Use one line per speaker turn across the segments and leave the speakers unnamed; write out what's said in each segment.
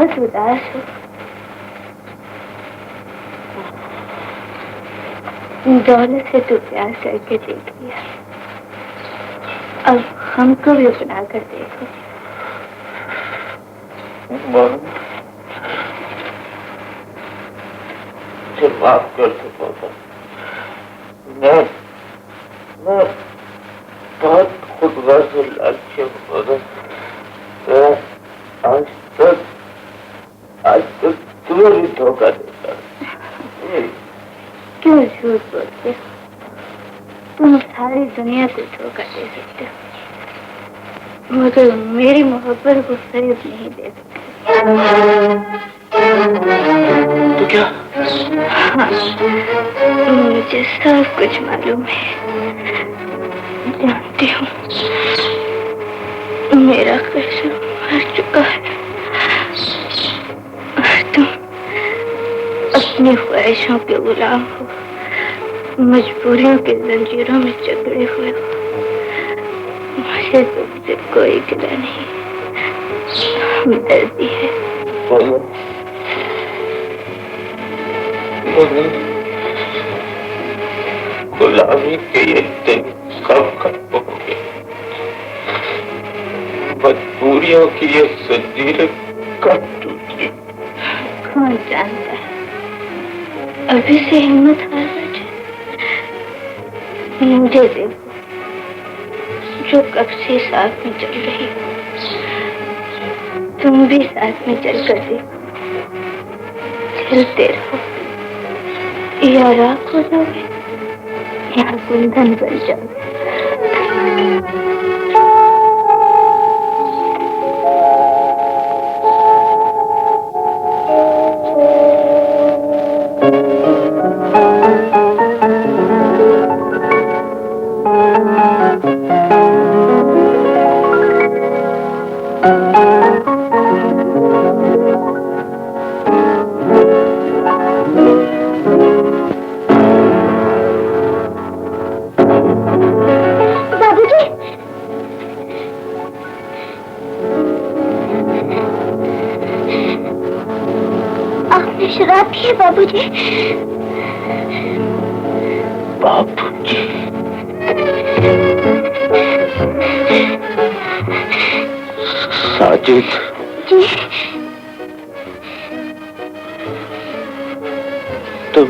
बहुत उदास हो। दौलत से तू प्यार करके देख लिया, अब हमको भी अपना कर देखो।
मुझे माफ कर दो पापा। मैं बहुत खुदगर्ज और लालची हूँ। मैं आज तक तुम्हें भी धोखा देता।
क्यों झूठ बोलते हो? तुम सारी दुनिया को धोखा दे सकते हो, मगर मेरी मोहब्बत को फरेब नहीं दे सकते।
तो क्या?
हाँ, मुझे सब कुछ मालूम है, जानती हूँ। मेरा कसम मर चुका है और तुम अपनी ख्वाहिशों के गुलाम हो, मजबूरियों के जंजीरों में जकड़े हुए हो। मुझे तुमसे कोई गिला नहीं, हमदर्दी है।
गुलामी के ये दिन कब खत्म होंगे? मजबूरियों की ये जंजीरें कब टूटेंगी?
कौन जानता है, अभी से हिम्मत हार बैठे। मुझे देखो, जो कब से साथ में चल रही हो, तुम भी साथ में चलकर देखो। चलते रहो, या राख हो जाओगे या गुंधन बन जाओगे। शराब है बाबूजी।
बाबूजी, साजिद
जी,
तुम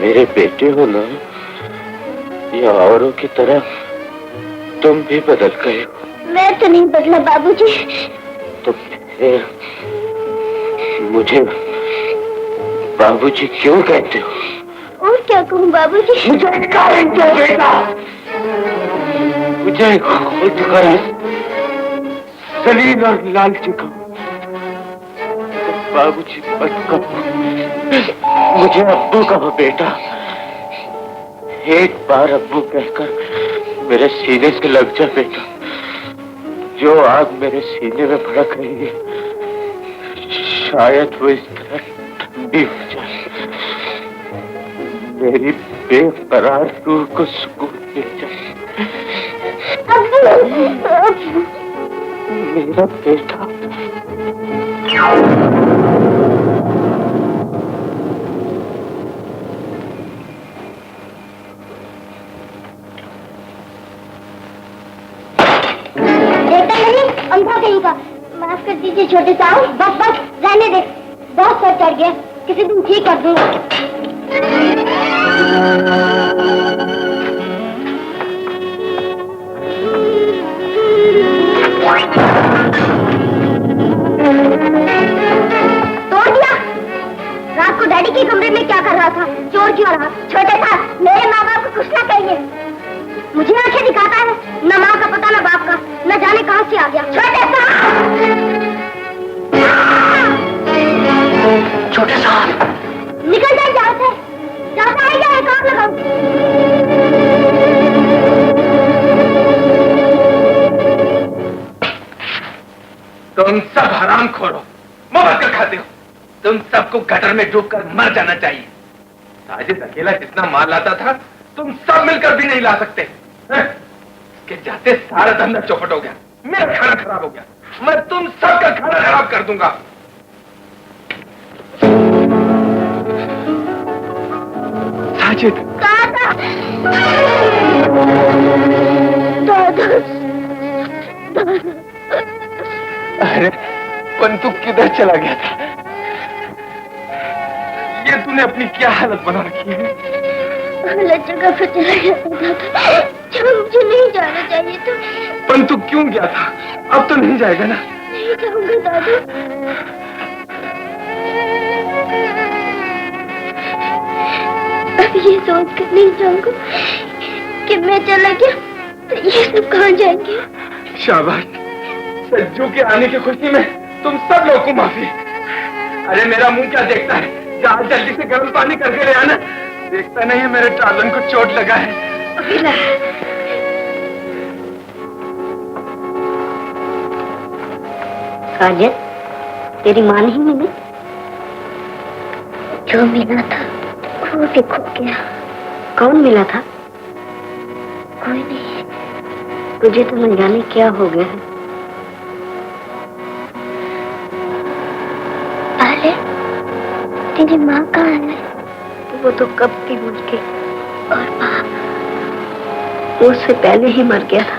मेरे बेटे हो ना, या औरों की तरह तुम भी बदल गए हो?
मैं तो नहीं बदला बाबूजी।
तो फिर मुझे बाबूजी क्यों कहते हो?
और क्या कहूँ बाबूजी?
मुझे कारण क्या बेटा? मुझे खुद गरज जलील और लालची कहूँ, बाबूजी मत कहो। मुझे अब्बू कहो बेटा। एक बार अब्बू कहकर मेरे सीने से लग जा बेटा। जो आग मेरे सीने में भड़क रही है, शायद वो इस तरह ठंडी हो जाए, मेरी बेकरार रूह को सुकून दे जाए। मेरा बेटा।
अंधा कहीं का। माफ कर दीजिए छोटे साहब, बस रहने दे, बहुत सर चढ़ गया, किसी दिन ठीक कर दूंगा। तोड़ दिया। रात को डैडी के कमरे में क्या कर रहा था? चोर क्यों रहा? छोटे साहब, मेरे माँ बाप को कुछ ना कहिए। मुझे आंखें दिखाता है, न माँ का पता न बाप का, न जाने कहां से आ गया।
छोटे साहब,
निकल जाए यहाँ से, जाता है या एक आग लगाऊं?
तुम सब हरामखोर हो, मुफ्त खाते हो। तुम सबको गटर में डूबकर मर जाना चाहिए। साजिद अकेला जितना माल लाता था, तुम सब मिलकर भी नहीं ला सकते। इसके जाते सारा धंधा चौपट हो गया, मेरा खाना खराब हो गया। मैं तुम सबका खाना खराब कर दूंगा। साजिद।
दादा, दादा, दादा।
अरे पंतु किधर चला गया था? ये तूने अपनी क्या हालत बना रखी है?
गलत जगह पर चला गया था, जहाँ मुझे नहीं जाना चाहिए था।
पंतु क्यों गया था? अब तो नहीं जाएगा ना?
नहीं जाऊंगा दादा। अब ये सोच कर नहीं जाऊंगा कि मैं चला गया तो ये सब कहाँ जाएंगे।
शाबाश, सज्जू के आने की खुशी में तुम सब लोगों को माफी। अरे मेरा मुंह क्या देखता है? जा जल्दी से गर्म पानी करके ले आना। देखता नहीं है मेरे टालन को चोट लगा है।
काजल, तेरी माँ नहीं मिली? जो मिला था वो भी खो गया। कौन मिला था? कोई नहीं। तुझे तो न जाने क्या हो गया है। पहले तेरी माँ कहाँ है? वो तो कब की मर गई। और बाप उससे पहले ही मर गया था,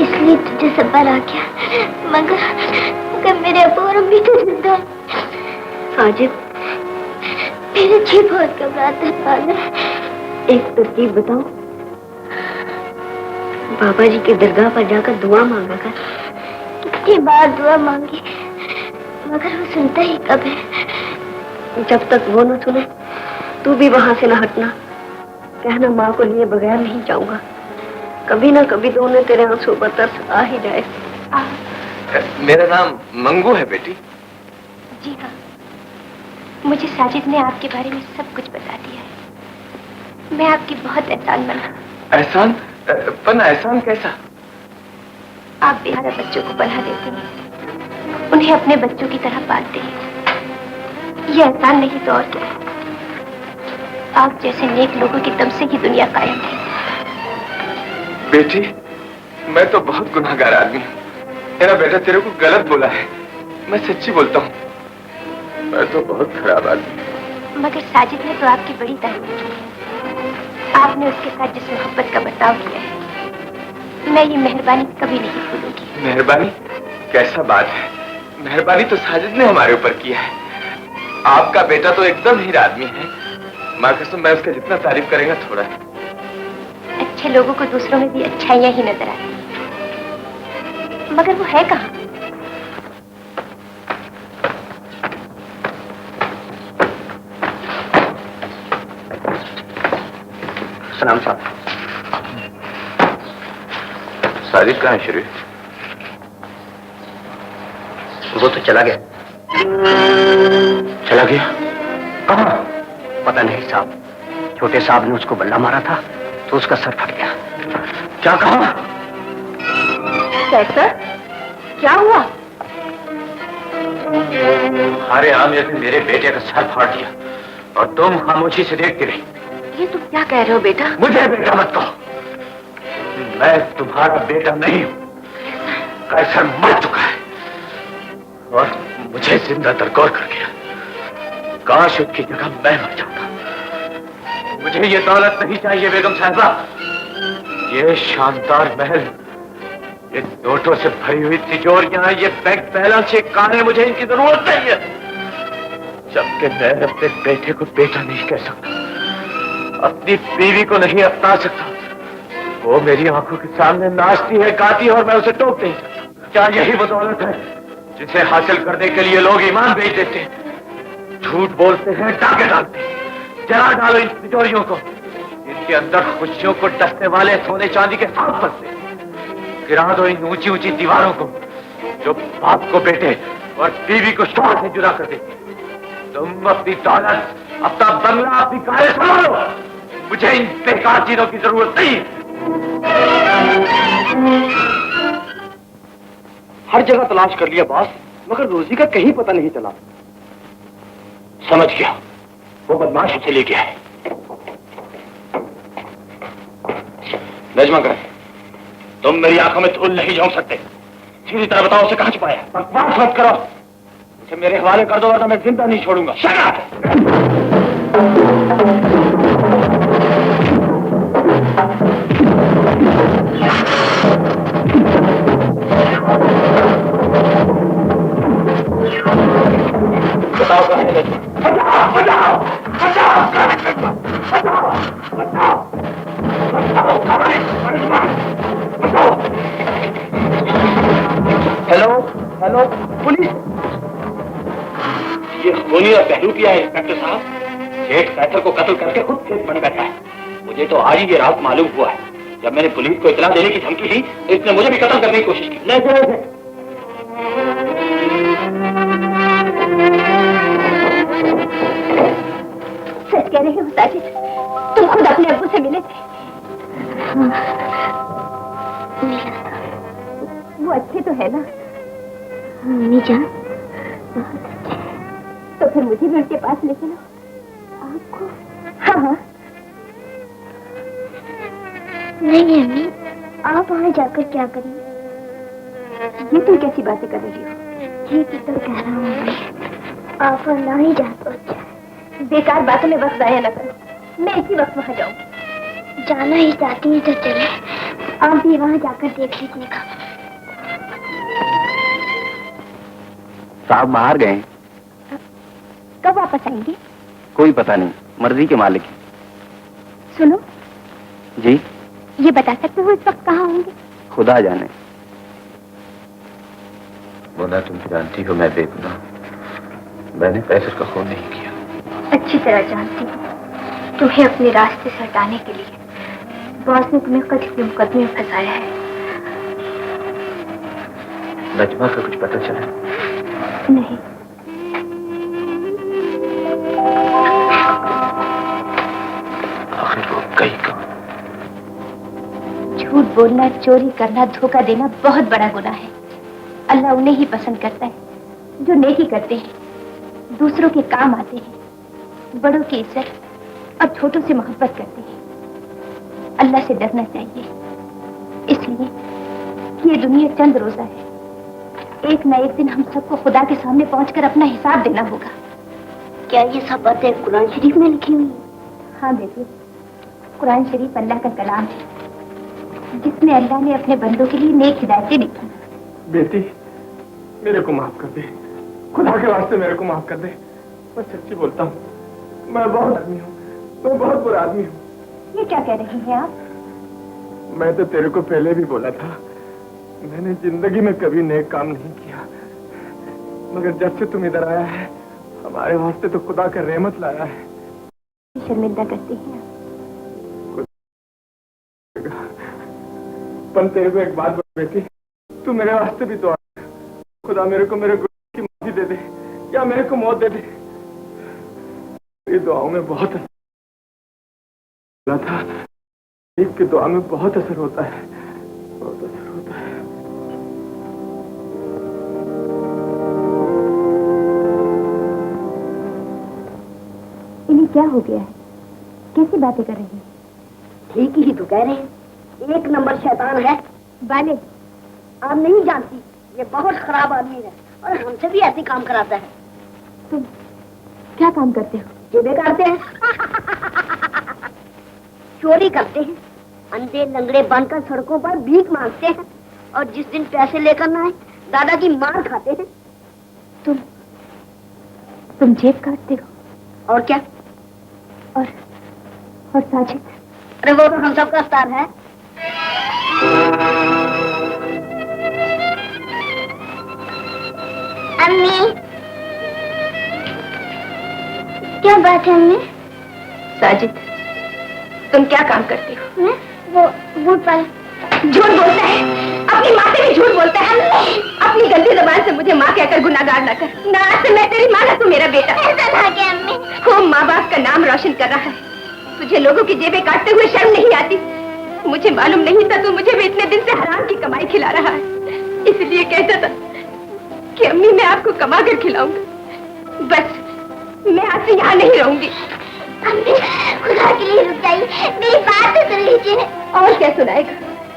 इसलिए तुझे सबर आ गया। मगर मेरे अबू और अम्मी तो जिंदा है। साजिद, मेरे जी बहुत घबराता है। एक तरकीब बताओ। बाबा जी के दरगाह पर जाकर दुआ मांगा कर। कितनी बार दुआ मांगी, मगर वो सुनता ही कब है। जब तक वो न सुने तू भी वहां से न हटना। कहना माँ को लिए बगैर नहीं जाऊंगा। कभी ना कभी तो उन्हें तेरे आंसू पर तरस आ ही जाए।
मेरा नाम मंगू है बेटी।
जी हाँ, मुझे साजिद ने आपके बारे में सब कुछ बता दिया है। मैं आपकी बहुत एहसान बना।
एहसान? पर एहसान कैसा?
आप बेहारा बच्चों को पढ़ा देते हैं, उन्हें अपने बच्चों की तरह पालते हैं। ये एहसान नहीं तो और क्या है। आप जैसे नेक लोगों के दम से ही दुनिया कायम है।
बेटी, मैं तो बहुत गुनाहगार आदमी हूँ। मेरा बेटा तेरे को गलत बोला है। मैं सच्ची बोलता हूँ। मैं तो बहुत खराब आदमी हूँ।
मगर साजिद ने तो आपकी बड़ी तारीफ की है। आपने उसके साथ जिस मोहब्बत का बर्ताव किया है, मैं ये मेहरबानी कभी नहीं भूलूंगी।
मेहरबानी? कैसा बात है? मेहरबानी तो साजिद ने हमारे ऊपर किया है। आपका बेटा तो एकदम हीरा आदमी है। माँ कसम, मैं उसका जितना तारीफ करेंगे थोड़ा है।
अच्छे लोगों को दूसरों में भी अच्छाइयां ही नजर आती हैं। मगर वो है कहाँ?
सलाम साहब। साजिद कहाँ है शरीफ? वो तो चला गया। चला गया? कहाँ? पता नहीं साहब। छोटे साहब ने उसको बल्ला मारा था तो उसका सर फट गया। क्या कहा?
कैसा? क्या हुआ?
हमारे आमिर ने मेरे बेटे का सर फाड़ दिया और तुम खामोशी से देखती रही।
ये तुम क्या कह रहे हो बेटा?
मुझे बेटा मत कहो। मैं तुम्हारा बेटा नहीं हूं। कैसर मर चुका है और मुझे जिंदा दरगोर कर गया। काश उसकी जगह मैं मर जाता। मुझे ये दौलत नहीं चाहिए बेगम साहिबा। ये शानदार महल, ये नोटों से भरी हुई तिजोरियां, ये बैंक बैलेंस, ये कारें, मुझे इनकी जरूरत नहीं है। जबकि मैं अपने बेटे को बेटा नहीं कह सकता, अपनी बीवी को नहीं अपना सकता। वो मेरी आंखों के सामने नाचती है, गाती है और मैं उसे टोक नहीं सकता। क्या यही वो दौलत है जिसे हासिल करने के लिए लोग ईमान बेच देते हैं, झूठ बोलते हैं, डाके डालते हैं? जला डालो इन तिजोरियों को। इनके अंदर खुशियों को डसने वाले सोने चांदी के सांप फंसते। गिरा दो इन ऊंची ऊंची दीवारों को जो बाप को बेटे और बीवी को शौहर से जुदा कर देती। तुम अपनी दौलत, अपना बंगला, अपनी कारें संभालो। मुझे इन बेकार चीजों की जरूरत नहीं।
हर जगह तलाश कर लिया बॉस, मगर रोजी का कहीं पता नहीं चला।
समझ गया, वो बदमाश उसे ले गया है। नजमा का है, तुम मेरी आंखों में धूल नहीं झोंक सकते। सीधी तरह बताओ उसे कहाँ छुपाया? बकवास मत करो, उसे मेरे हवाले कर दो वरना मैं जिंदा नहीं छोड़ूंगा। Shut up! बताओ कहाँ है? बताओ बताओ बताओ बताओ। Hello hello police. ये खूनी और बहरूपिया है इंस्पेक्टर साहब। सेठ कैथर को कत्ल करके खुद सेठ बन बैठा है। मुझे तो आज ही ये रात मालूम हुआ है। जब मैंने पुलिस को इत्तला देने की धमकी दी तो इसने मुझे भी कत्ल करने की कोशिश की। ले चलो
सच कह रहे हो साजिद, तुम खुद अपने अब्बू से मिले थे? वो अच्छे तो है ना?
अम्मी जान
तो फिर मुझे भी उनके पास ले चलो। आपको? हाँ हाँ।
नहीं अम्मी, आप वहाँ जाकर क्या करेंगे?
ये तुम कैसी बातें कर रही हो?
ठीक ही तो कह रहा हूँ अम्मी, आप ना ही जा तो अच्छा है।
बेकार बातों में वक्त जाया न करो। मैं इसी वक्त वहाँ जाऊंगी।
जाना ही चाहती हैं तो चले, आप भी वहाँ जाकर देख लीजिए का।
साहब बाहर गए।
कब वापस आएंगे?
कोई पता नहीं, मर्जी के मालिक।
सुनो
जी।
ये बता सकते हो इस वक्त कहाँ होंगे?
खुदा जाने।
मोना तुम जानती हो मैं बेगुनाह हूं। मैंने कैसर का खून नहीं किया।
अच्छी तरह जानती हूँ। तुम्हें अपने रास्ते से हटाने के लिए बॉस ने तुम्हें कत्ल के मुकदमे में फंसाया है।
नजमा का कुछ पता चला?
नहीं।
आखिर वो गई कहाँ?
झूठ बोलना, चोरी करना, धोखा देना बहुत बड़ा गुनाह है। अल्लाह उन्हें ही पसंद करता है जो नेकी करते हैं, दूसरों के काम आते हैं, बड़ों की इज्जत और छोटों से मोहब्बत करते हैं। अल्लाह से डरना चाहिए, इसलिए कि ये दुनिया चंद रोजा है। एक न एक दिन हम सबको खुदा के सामने पहुंचकर अपना हिसाब देना होगा।
क्या ये सब बातें कुरान शरीफ में लिखी हुई हैं?
हाँ बेटी, कुरान शरीफ अल्लाह का कलाम है जिसमें अल्लाह ने अपने बंदों के लिए नेक हिदायतें लिखी।
बेटी मेरे को माफ कर दे, खुदा के वास्ते मेरे को माफ कर दे। मैं सच्ची बोलता हूँ, मैं बहुत आदमी हूँ, मैं बहुत बुरा आदमी हूँ।
ये क्या कह रही हैं आप?
मैं तो तेरे को पहले भी बोला था, मैंने जिंदगी में कभी नेक काम नहीं किया, मगर जब से तुम इधर आया है हमारे वास्ते तो खुदा का रहमत लाया है।
शर्मिंदा करती हैं
पर तेरे को एक बात बोल बेटी, तू मेरे वास्ते भी दुआ, खुदा मेरे को मेरे गुनाह की माफी दे दे या मेरे को मौत दे दे। ये दुआओं में बहुत असर था, एक की दुआ में बहुत असर होता है, बहुत असर होता है।
इन्हें क्या हो गया है? कैसी बातें कर रही हैं?
ठीक ही तो कह रहे हैं, एक नंबर शैतान है।
बाले,
आप नहीं जानती, ये बहुत खराब आदमी है और हमसे भी ऐसे काम कराता है।
तुम क्या काम करते हो?
जेबे काटते हैं, चोरी करते हैं, अंधे लंगड़े बनकर सड़कों पर भीख मांगते हैं और जिस दिन पैसे लेकर ना आए दादा की मार खाते हैं।
तुम जेब काटते हो?
और क्या?
और साजिद?
अरे वो तो हम सबका स्टार है। अम्मी, क्या बात है अम्मी?
साजिद, तुम क्या काम करते हो?
मैं वो बूट पर
झूठ बोलता है, अपनी माँ से भी झूठ बोलता है। अपनी गंदी जबान से मुझे माँ कहकर गुनाहगार न कर। ना आज से मैं तेरी माँ ना तू मेरा बेटा।
ऐसा था क्या अम्मी?
खूब माँ बाप का नाम रोशन कर रहा है। तुझे लोगों की जेबें काटते हुए शर्म नहीं आती? मुझे मालूम नहीं था तू मुझे भी इतने दिन से हराम की कमाई खिला रहा है, इसलिए कहता था कि अम्मी मैं आपको कमा कर खिलाऊंगा। बस मैं आज से यहाँ नहीं रहूंगी।
अम्मी खुदा के लिए रुक जाइए, मेरी बात तो सुन लीजिए।
और क्या सुनाएगा?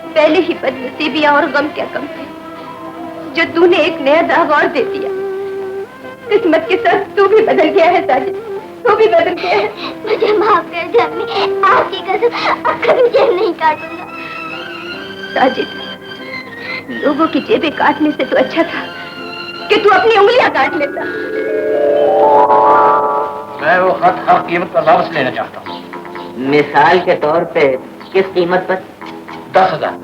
पहले ही बदनसीबियां और गम क्या कम थे, जो तूने एक नया दाग और दे दिया। किस्मत के साथ तू भी बदल गया है साजिद, तू भी बदल गया है।
मुझे माफ कर दे अम्मी, आपकी कसम अब कभी जेब नहीं काटूंगा।
साजिद, लोगों की जेबें काटने से तो अच्छा था कि तू अपनी उंगलियां काट लेता।
मैं वो खत हर कीमत पर वापस लेना चाहता हूँ।
मिसाल के तौर पे किस कीमत पर?
10,000।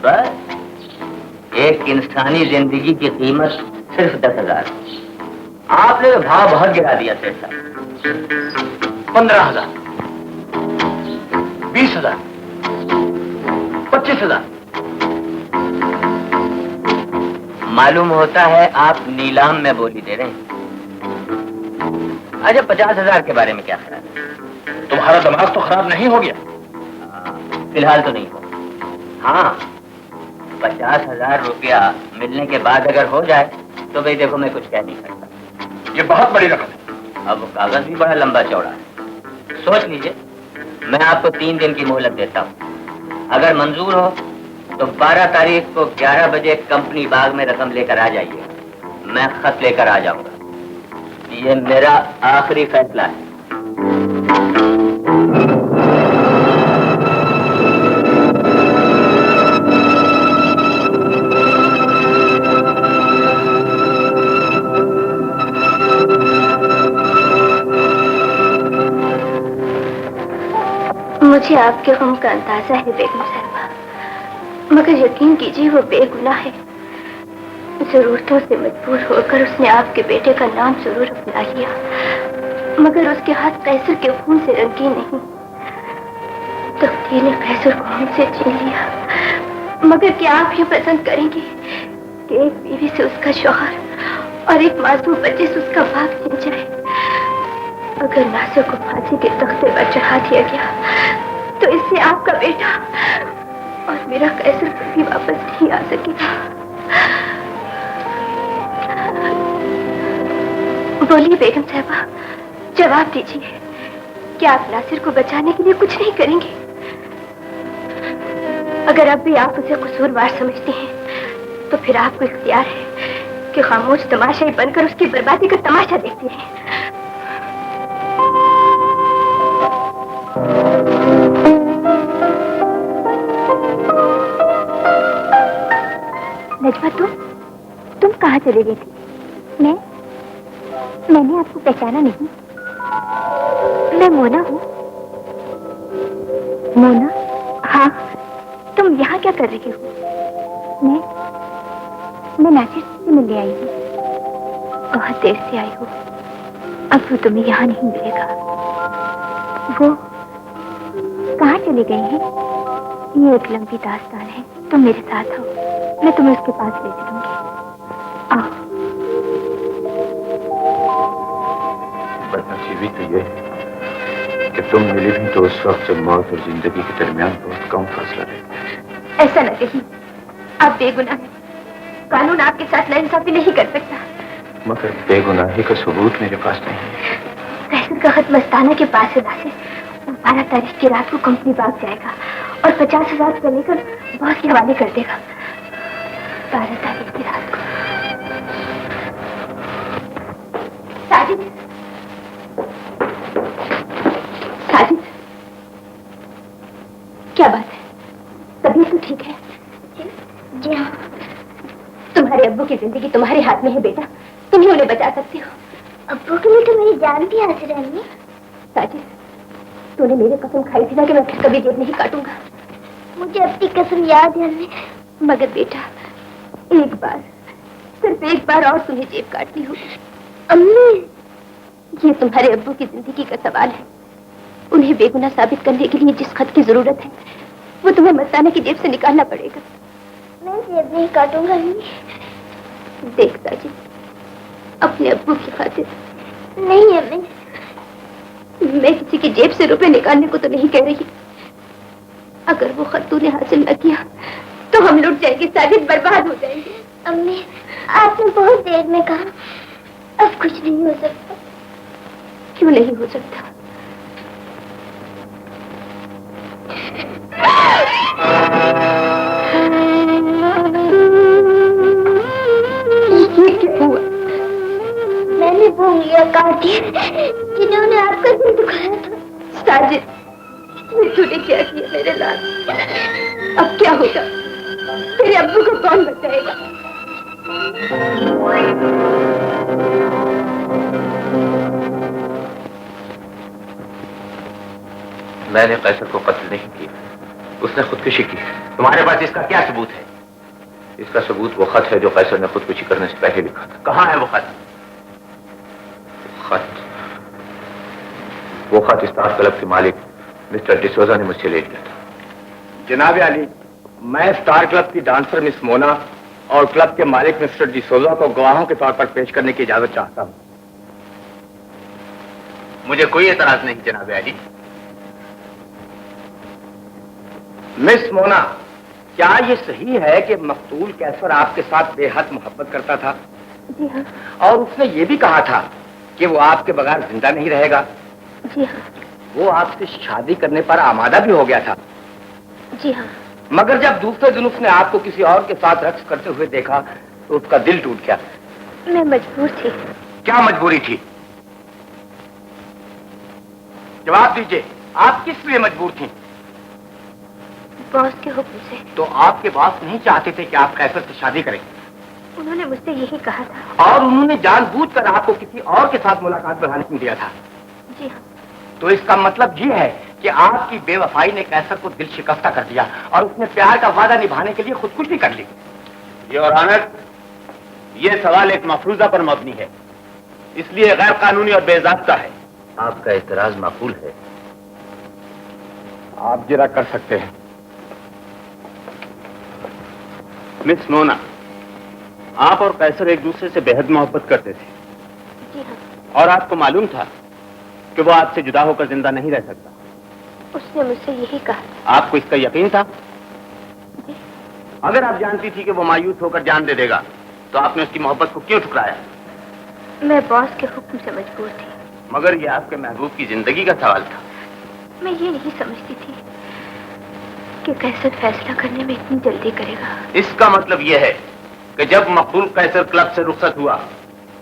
बस एक इंसानी जिंदगी की कीमत सिर्फ 10,000। आपने तो भाव बहुत गिरा दिया सेठ साहब।
15,000, 20,000, 25,000।
मालूम होता है आप नीलाम में बोली दे रहे हैं। अच्छा 50,000 के बारे में क्या ख्याल है?
तुम्हारा दिमाग तो खराब नहीं हो गया?
फिलहाल तो नहीं हो। हाँ 50,000 रुपया मिलने के बाद अगर हो जाए तो भाई देखो मैं कुछ कह नहीं सकता।
ये बहुत बड़ी रकम है।
अब कागज भी बड़ा लंबा चौड़ा है। सोच लीजिए, मैं आपको 3 दिन की मोहलत देता हूँ। अगर मंजूर हो तो 12 तारीख को 11 बजे कंपनी बाग में रकम लेकर आ जाइए। मैं खत लेकर आ जाऊंगा। ये मेरा आखिरी फैसला है।
मुझे आपके गम का अंदाजा है बेगम साहिबा, मगर यकीन कीजिए वो बेगुनाह है। जरूरतों से मजबूर होकर उसने आपके बेटे का नाम जरूर अपना लिया, मगर उसके हाथ कैसर के खून से रंगी नहीं। तकदीर ने कैसर को हमसे छीन लिया। मगर क्या आप ये पसंद करेंगे कि एक बीवी से उसका शौहर और एक मासूम बच्चे से उसका बाप छिन जाए? अगर नासिर को फांसी के तख्ते पर चढ़ा दिया गया तो इससे आपका बेटा और मेरा कैसर कभी वापस नहीं आ सकेगा। बोलिए बेगम साहिबा, जवाब दीजिए, क्या आप नासिर को बचाने के लिए कुछ नहीं करेंगे? अगर अब भी आप उसे कसूरवार समझते हैं तो फिर आपको इख्तियार है कि खामोश तमाशाई बनकर उसकी बर्बादी का तमाशा देखते रहे। नजमा, तुम कहाँ चली गई थी? मैंने आपको पहचाना नहीं। मैं मोना हूँ। मोना? हाँ, तुम यहाँ क्या कर रही हो? मैं नासिर से मिलने आई हूँ। बहुत देर से आई हूँ। अब वो तुम्हें यहाँ नहीं मिलेगा। वो कहाँ चले गए हैं? ये एक लंबी दास्तान है, तुम मेरे साथ आओ, मैं तुम्हें उसके पास ले चलूंगी। आओ।
बदनसीबी तो ये कि तुम मिली भी तो उस वक्त जब मौत और जिंदगी के दरमियान बहुत कम फासला है।
ऐसा न कहिए, आप बेगुनाह हैं। कानून आपके साथ नाइंसाफी नहीं कर सकता।
मगर बेगुनाही का सबूत मेरे पास नहीं है।
कैसर का खत मस्ताना के पास है नासिर। 12 तारीख की रात को कंपनी बाग जाएगा और 50,000 रुपये लेकर बॉस के हवाले कर देगा। 12 तारीख की रात को। साजिद, साजिद, क्या बात है? तबीयत तो ठीक है?
जी हाँ।
तुम्हारे अब्बू की जिंदगी तुम्हारे हाथ में है बेटा, तुम ही उन्हें बचा सकती हो।
अब्बू के लिए तो मेरी जान भी हाजिर है अम्मी।
साजिद, तूने मेरी कसम खाई थी ना कि मैं फिर कभी जेब नहीं काटूंगा।
मुझे अपनी कसम याद है अम्मी।
मगर बेटा, एक बार, सिर्फ एक बार और तुम्हें जेब काटनी होगी।
अम्मी,
ये तुम्हारे अब्बू की जिंदगी का सवाल है। उन्हें बेगुनाह साबित करने के लिए जिस खत की जरूरत है वो तुम्हें मस्ताना की जेब से निकालना पड़ेगा।
मैं जेब नहीं काटूंगा अम्मी।
देख साजिद, अपने अब्बू की खातिर।
नहीं अम्मी।
मैं किसी की जेब से रुपए निकालने को तो नहीं कह रही। अगर वो खत तूने हासिल न किया तो हम लुट जाएंगे साजिद, बर्बाद हो जाएंगे।
अम्मी, आपने बहुत देर में कहा, अब कुछ नहीं हो सकता।
क्यों नहीं हो सकता?
काटिए जिन्होंने आपका दिल दुखाया था।
साजिद, तूने क्या किया मेरे लाल? अब क्या होगा? तेरे अब्बू को कौन बचाएगा?
मैंने कैसर को कत्ल नहीं किया, उसने खुदकुशी की। तुम्हारे पास इसका क्या सबूत है? इसका सबूत वो खत है जो कैसर ने खुदकुशी करने से पहले लिखा था। कहाँ है वो खत? वो खत स्टार क्लब के मालिक मिस्टर डिसोजा ने मुझसे ले लिया था।
जनाब आली, मैं स्टार क्लब की डांसर मिस मोना और क्लब के मालिक मिस्टर डिसोजा को गवाहों के तौर पर पेश करने की इजाजत चाहता हूँ।
मुझे कोई एतराज नहीं जनाब आली।
मिस मोना, क्या ये सही है कि मकतूल कैसर आपके साथ बेहद मोहब्बत करता था?
जी हाँ।
और उसने ये भी कहा था कि वो आपके बगैर जिंदा नहीं रहेगा?
जी हाँ।
वो आपसे शादी करने पर आमादा भी हो गया था?
जी हाँ।
मगर जब दूसरे दिन उसने आपको किसी और के साथ रक्स करते हुए देखा तो उसका दिल टूट गया।
मैं मजबूर थी।
क्या मजबूरी थी? जवाब दीजिए, आप किस लिए मजबूर थी?
बॉस के हुक्म से।
तो आपके बॉस नहीं चाहते थे कि आप कैसर से शादी करें?
उन्होंने मुझसे यही कहा था।
और उन्होंने जानबूझकर आपको किसी और के साथ मुलाकात बढ़ाने को दिया था?
जी हाँ।
तो इसका मतलब ये है कि आपकी बेवफाई ने कैसर को दिल शिकस्ता कर दिया और उसने प्यार का वादा निभाने के लिए खुदकुशी कर ली।
योर ऑनर, ये सवाल एक मफरूजा पर मबनी है, इसलिए गैर कानूनी और बेज़ाब्ता है। आपका एतराज माकूल है।
आप जरा कर सकते हैं।
मिस मोना, आप और कैसर एक दूसरे से बेहद मोहब्बत करते थे।
जी हाँ।
और आपको मालूम था कि वो आपसे जुदा होकर जिंदा नहीं रह सकता।
उसने मुझसे यही कहा।
आपको इसका यकीन था?
जी।
अगर आप जानती थी कि वो मायूस होकर जान दे देगा, तो आपने उसकी मोहब्बत को क्यों ठुकराया?
मैं बॉस के हुक्म से मजबूर थी।
मगर ये आपके महबूब की जिंदगी का सवाल था।
मैं ये नहीं समझती थी कि कैसर फैसला करने में इतनी जल्दी करेगा।
इसका मतलब यह है कि जब मकबूल कैसर क्लब से रुखसत हुआ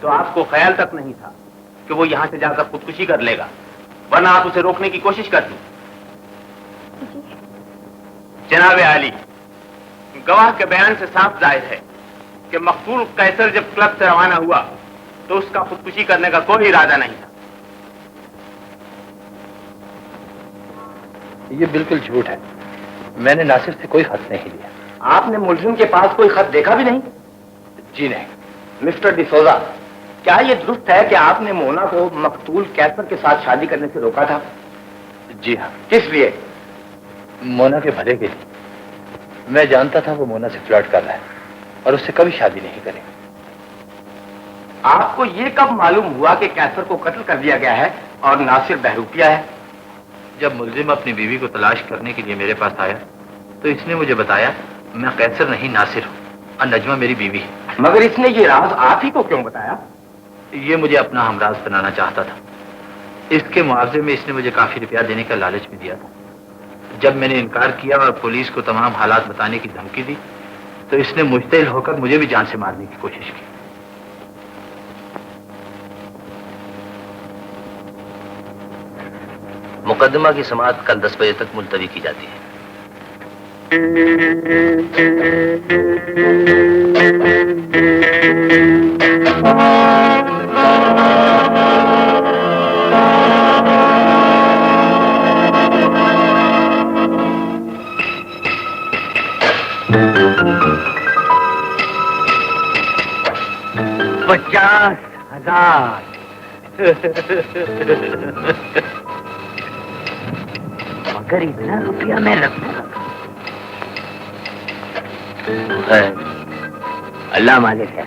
तो आपको ख्याल तक नहीं था कि वो यहां से जाकर खुदकुशी कर लेगा, वरना आप उसे रोकने की कोशिश करती। जनाब आली, गवाह के बयान से साफ जाहिर है कि मकबूल कैसर जब क्लब से रवाना हुआ तो उसका खुदकुशी करने का कोई इरादा नहीं था।
ये बिल्कुल झूठ है। मैंने नासिर से कोई खत नहीं लिया।
आपने मुलजिम के पास कोई खत देखा भी नहीं?
जी नहीं।
मिस्टर डिसोजा, क्या ये दुरुस्त है कि आपने मोना को मकतूल कैसर के साथ शादी करने से रोका था?
जी हाँ।
किस लिए?
मोना के भले के लिए। मैं जानता था वो मोना से फ्लर्ट कर रहा है और उससे कभी शादी नहीं करेगा।
आपको ये कब मालूम हुआ कि कैसर को कत्ल कर दिया गया है और नासिर बहरूपिया है?
जब मुल्जिम अपनी बीवी को तलाश करने के लिए मेरे पास आया तो इसने मुझे बताया मैं कैसर नहीं नासिर हूं और नजमा मेरी बीवी है।
मगर इसने ये राज आप ही को क्यों बताया?
ये मुझे अपना हमराज बनाना चाहता था। इसके मुआवजे में इसने मुझे काफी रुपया देने का लालच भी दिया था। जब मैंने इनकार किया और पुलिस को तमाम हालात बताने की धमकी दी तो इसने मुश्तिल होकर मुझे भी जान से मारने की कोशिश की।
मुकदमा की समाअत कल 10 बजे तक मुलतवी की जाती है।
$50,000 मगर इतना रुपया मैं रखूंगा? अल्लाह मालिक है।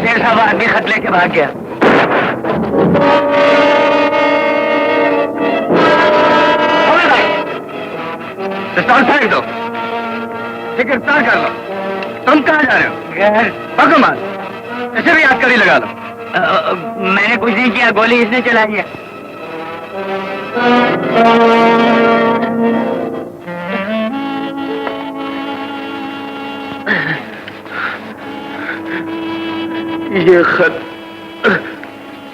शेर साहब आदमी खत लेके भाग गया।
पिस्तौल फेंक दो, गिरफ्तार कर लो। तुम कहाँ जा रहे हो?
घर।
पकड़ो मार, इसे भी हथकड़ी लगा लो।
मैंने कुछ नहीं किया, गोली इसने चला दिया।
ये खत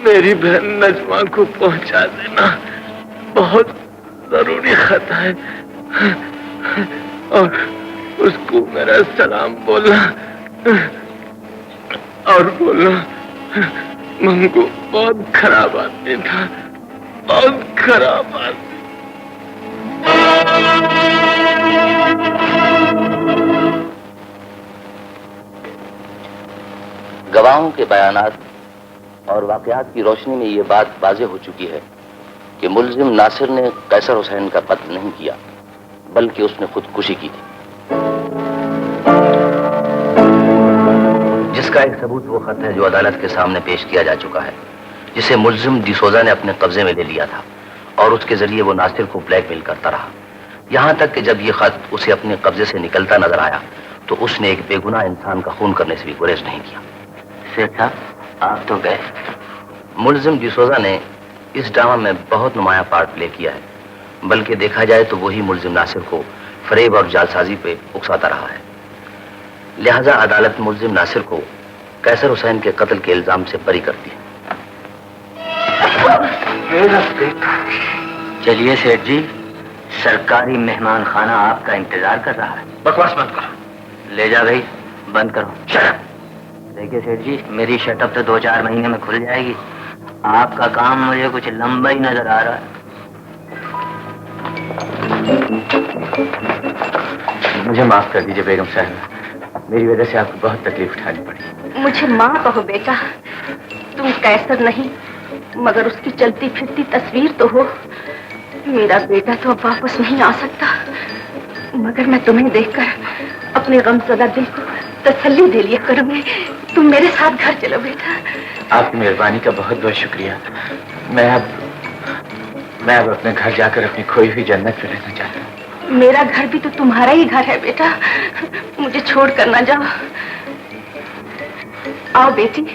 मेरी बहन नजमा को पहुंचा देना, बहुत जरूरी खत है। और उसको मेरा सलाम बोलना, और बोलना मंगू बहुत खराब आदमी था, बहुत खराब आदमी।
गवाहों के बयानात और वाकयात की रोशनी में ये बात वाज़ेह हो चुकी है कि मुल्जिम नासिर ने कैसर हुसैन का कत्ल नहीं किया, बल्कि उसने खुदकुशी की थी। जिसका एक सबूत वो खत है जो अदालत के सामने पेश किया जा चुका है, जिसे मुल्जिम डिसोजा ने अपने कब्जे में ले लिया था और उसके जरिए वो नासिर को ब्लैकमेल करता रहा। यहां तक कि जब ये खत उसे अपने कब्जे से निकलता नजर आया तो उसने एक बेगुनाह इंसान का खून करने से भी गुरेज नहीं किया। सेठ साहब, आप तो गए। मुल्जिम डिसोजा ने इस ड्रामा में बहुत नुमाया पार्ट प्ले किया है, बल्कि देखा जाए तो वही मुल्जिम नासिर को फरेब और जालसाजी पे उकसाता रहा है। लिहाजा अदालत मुल्जिम नासिर को कैसर हुसैन के कत्ल के इल्जाम से बरी करती है।
चलिए सेठ जी, सरकारी मेहमान खाना आपका इंतजार कर रहा है।
बकवास मत करो।
ले जा भाई, बंद करो। देखिए सेठ जी, मेरी शटअप तो 2-4 महीने में खुल जाएगी। आपका काम मुझे कुछ लंबा ही नजर आ रहा है।
मुझे माफ कर दीजिए बेगम साहब, मेरी वजह से आपको बहुत तकलीफ उठानी पड़ी।
मुझे माँ कहो बेटा, तुम कैसर नहीं मगर उसकी चलती फिरती तस्वीर तो हो। मेरा बेटा तो अब वापस नहीं आ सकता, मगर मैं तुम्हें देखकर अपने गमज़दा दिल को तसल्ली दे लिया करूंगी। तुम मेरे साथ घर चलो बेटा।
आपकी मेहरबानी का बहुत बहुत शुक्रिया। मैं अब अपने घर जाकर अपनी खोई हुई जन्नत में रहना चाहता हूँ।
मेरा घर भी तो तुम्हारा ही घर है बेटा, मुझे छोड़ कर ना जाओ। आओ बेटी,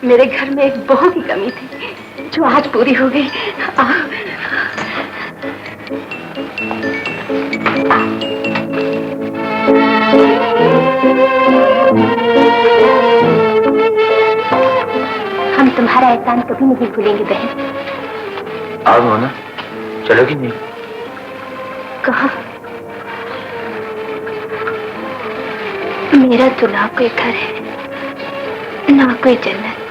मेरे घर में एक बहू की कमी थी जो आज पूरी हो गई। आओ।
हम तुम्हारा एहसान कभी नहीं भूलेंगे बहन।
आओ मोना, चलोगी नहीं?
कहाँ? मेरा तो ना कोई घर है ना कोई जन्नत।